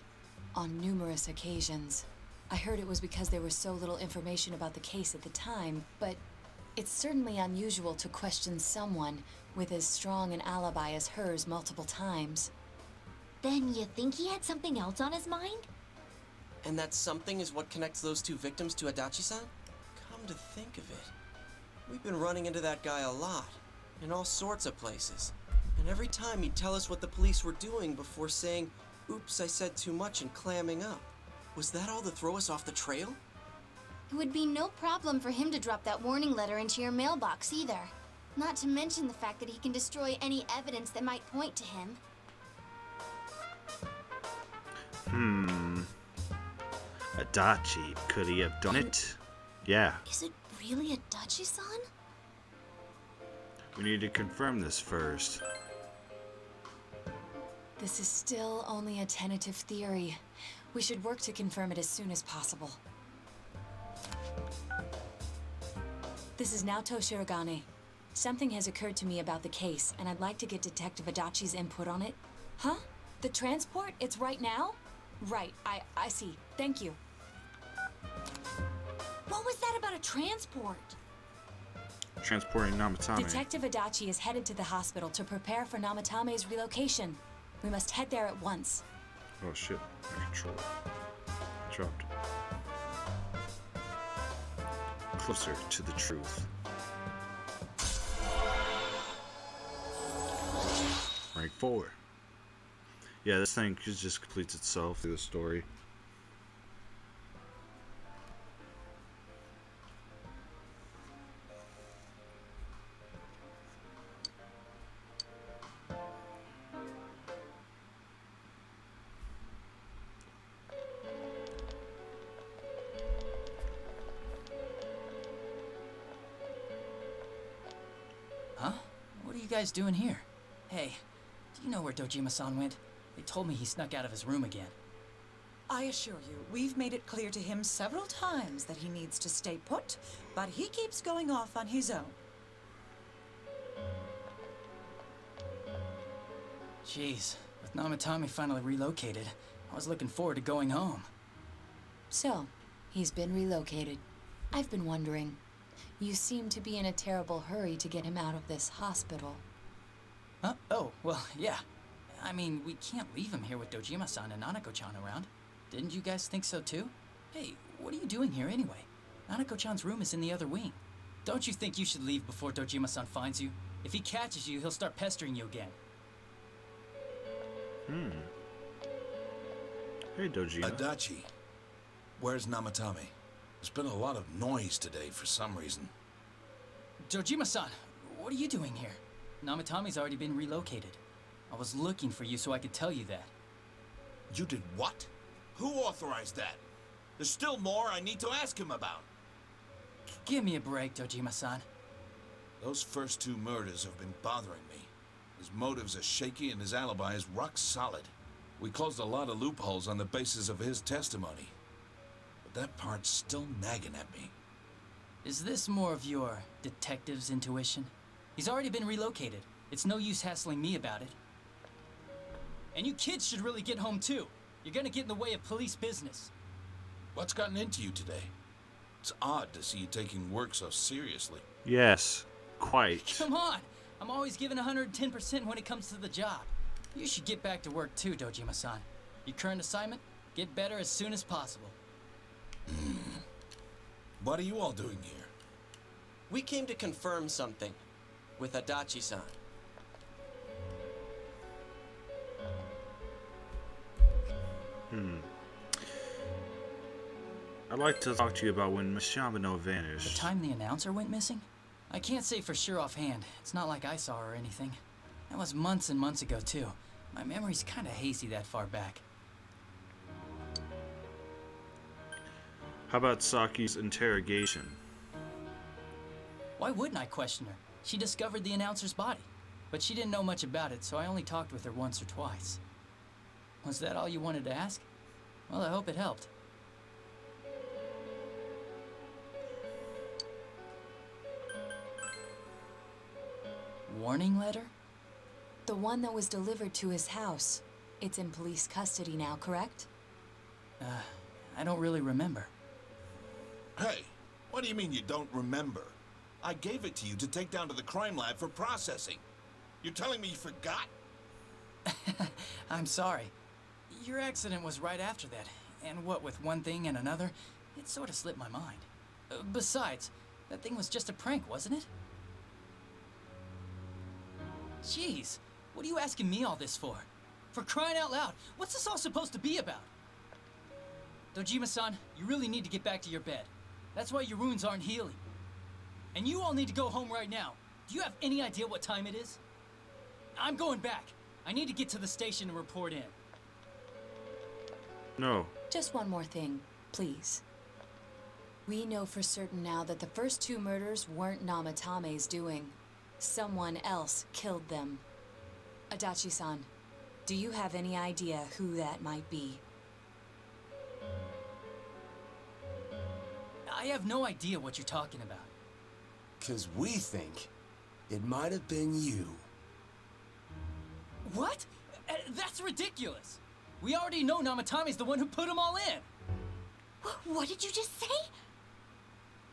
on numerous occasions. I heard it was because there was so little information about the case at the time, but it's certainly unusual to question someone with as strong an alibi as hers multiple times. Then you think he had something else on his mind? And that something is what connects those two victims to Adachi-san? Come to think of it, we've been running into that guy a lot, in all sorts of places. And every time he'd tell us what the police were doing before saying, "Oops, I said too much," and clamming up. Was that all to throw us off the trail? It would be no problem for him to drop that warning letter into your mailbox either. Not to mention the fact that he can destroy any evidence that might point to him. Adachi, could he have done it? Yeah. Is it really Adachi-san? We need to confirm this first. This is still only a tentative theory. We should work to confirm it as soon as possible. This is Naoto Shirogane. Something has occurred to me about the case, and I'd like to get Detective Adachi's input on it. Huh? The transport? It's right now? Right, I see. Thank you. What was that about a transport? Transporting Namatame. Detective Adachi is headed to the hospital to prepare for Namatame's relocation. We must head there at once. Oh shit, my controller. Dropped. Closer to the truth. Rank 4. Yeah, this thing just completes itself through the story. Huh? What are you guys doing here? Hey, do you know where Dojima-san went? They told me he snuck out of his room again. I assure you, we've made it clear to him several times that he needs to stay put, but he keeps going off on his own. Jeez, with Namatame finally relocated, I was looking forward to going home. So, he's been relocated. I've been wondering. You seem to be in a terrible hurry to get him out of this hospital. Huh? Oh, well, yeah. I mean, we can't leave him here with Dojima-san and Nanako-chan around. Didn't you guys think so too? Hey, what are you doing here anyway? Nanako-chan's room is in the other wing. Don't you think you should leave before Dojima-san finds you? If he catches you, he'll start pestering you again. Hey, Dojima. Adachi, Where's Namatame? There's been a lot of noise today for some reason. Dojima-san, what are you doing here? Namatame's already been relocated. I was looking for you so I could tell you that. You did what? Who authorized that? There's still more I need to ask him about. Give me a break, Dojima-san. Those first 2 murders have been bothering me. His motives are shaky and his alibi is rock solid. We closed a lot of loopholes on the basis of his testimony. But that part's still nagging at me. Is this more of your detective's intuition? He's already been relocated. It's no use hassling me about it. And you kids should really get home too. You're gonna get in the way of police business. What's gotten into you today? It's odd to see you taking work so seriously. Yes, quite. Come on! I'm always giving 110% when it comes to the job. You should get back to work too, Dojima-san. Your current assignment? Get better as soon as possible. What are you all doing here? We came to confirm something with Adachi-san. I'd like to talk to you about when Miss Yamano vanished. The time the announcer went missing? I can't say for sure offhand. It's not like I saw her or anything. That was months and months ago, too. My memory's kinda hazy that far back. How about Saki's interrogation? Why wouldn't I question her? She discovered the announcer's body. But she didn't know much about it, so I only talked with her once or twice. Was that all you wanted to ask? Well, I hope it helped. Warning letter? The one that was delivered to his house. It's in police custody now, correct? I don't really remember. Hey, what do you mean you don't remember? I gave it to you to take down to the crime lab for processing. You're telling me you forgot? I'm sorry. Your accident was right after that, and what with one thing and another, it sort of slipped my mind. Besides, that thing was just a prank, wasn't it? Jeez, what are you asking me all this for? For crying out loud, what's this all supposed to be about? Dojima-san, you really need to get back to your bed. That's why your wounds aren't healing. And you all need to go home right now. Do you have any idea what time it is? I'm going back. I need to get to the station and report in. No. Just one more thing, please. We know for certain now that the first 2 murders weren't Namatame's doing. Someone else killed them. Adachi-san, do you have any idea who that might be? I have no idea what you're talking about. 'Cause we think it might have been you. What? That's ridiculous. We already know Namatame's the one who put them all in. What did you just say?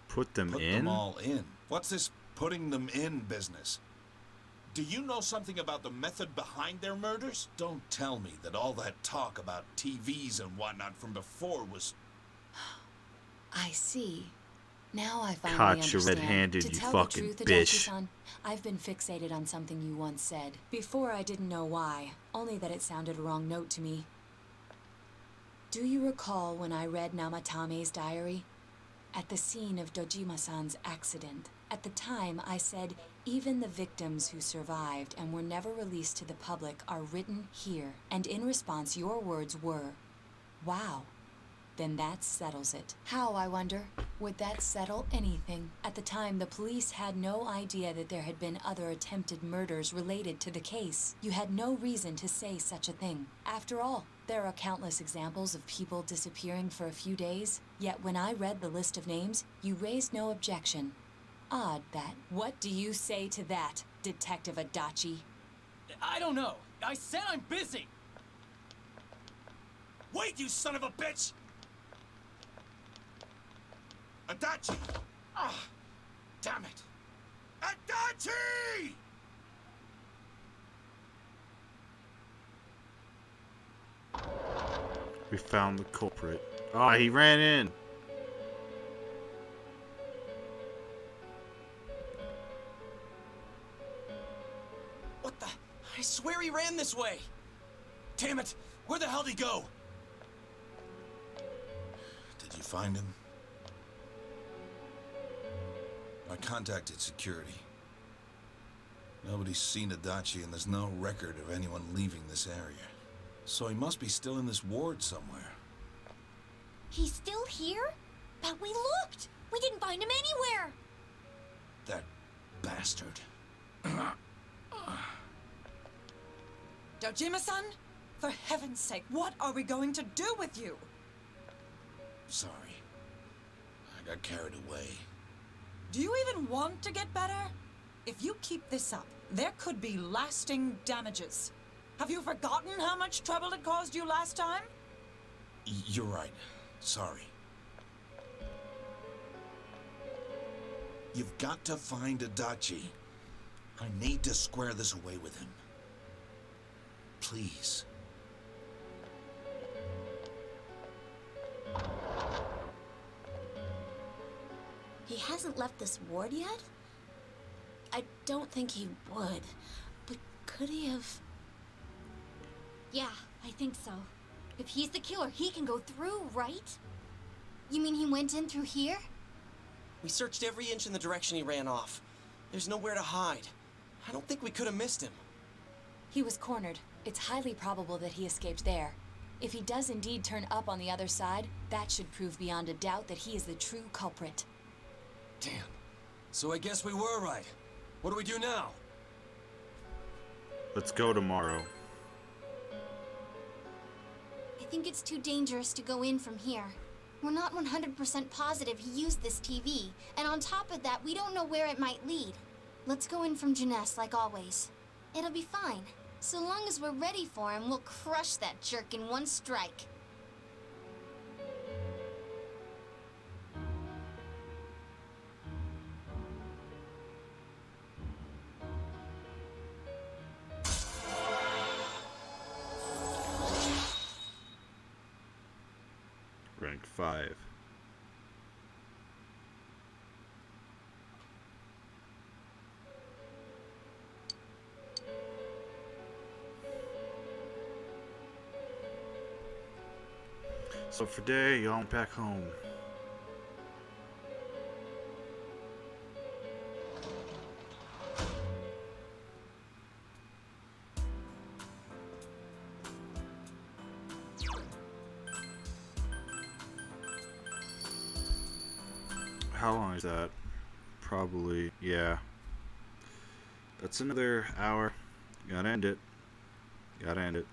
Put them Put in? them all in? What's this putting them in business? Do you know something about the method behind their murders? Don't tell me that all that talk about TVs and whatnot from before was... I see. Now I finally Caught you understand. red-handed, To you tell fucking the truth, bitch. Adachi-san, I've been fixated on something you once said. Before I didn't know why, only that it sounded a wrong note to me. Do you recall when I read Namatame's diary? At the scene of Dojima-san's accident. At the time, I said, even the victims who survived and were never released to the public are written here. And in response, your words were, wow. Then that settles it. How, I wonder? Would that settle anything? At the time, the police had no idea that there had been other attempted murders related to the case. You had no reason to say such a thing. After all, there are countless examples of people disappearing for a few days. Yet when I read the list of names, you raised no objection. Odd that. What do you say to that, Detective Adachi? I don't know. I said I'm busy. Wait, you son of a bitch! Adachi! Ah, damn it! Adachi! We found the culprit. Ah, he ran in. What the? I swear he ran this way. Damn it! Where the hell did he go? Did you find him? I contacted security. Nobody's seen Adachi, and there's no record of anyone leaving this area. So he must be still in this ward somewhere. He's still here? But we looked! We didn't find him anywhere! That bastard. Dojima-san, for heaven's sake, what are we going to do with you? Sorry. I got carried away. Do you even want to get better? If you keep this up, there could be lasting damages. Have you forgotten how much trouble it caused you last time? You're right. Sorry. You've got to find Adachi. I need to square this away with him. Please. He hasn't left this ward yet? I don't think he would. But could he have... Yeah, I think so. If he's the killer, he can go through, right? You mean he went in through here? We searched every inch in the direction he ran off. There's nowhere to hide. I don't think we could have missed him. He was cornered. It's highly probable that he escaped there. If he does indeed turn up on the other side, that should prove beyond a doubt that he is the true culprit. Damn. So I guess we were right. What do we do now? Let's go tomorrow. I think it's too dangerous to go in from here. We're not 100% positive he used this TV, and on top of that, we don't know where it might lead. Let's go in from Jeunesse like always. It'll be fine. So long as we're ready for him, we'll crush that jerk in one strike. Rank 5. So for day, y'all back home. How long is that? Probably, yeah. That's another hour. Gotta end it. Gotta end it.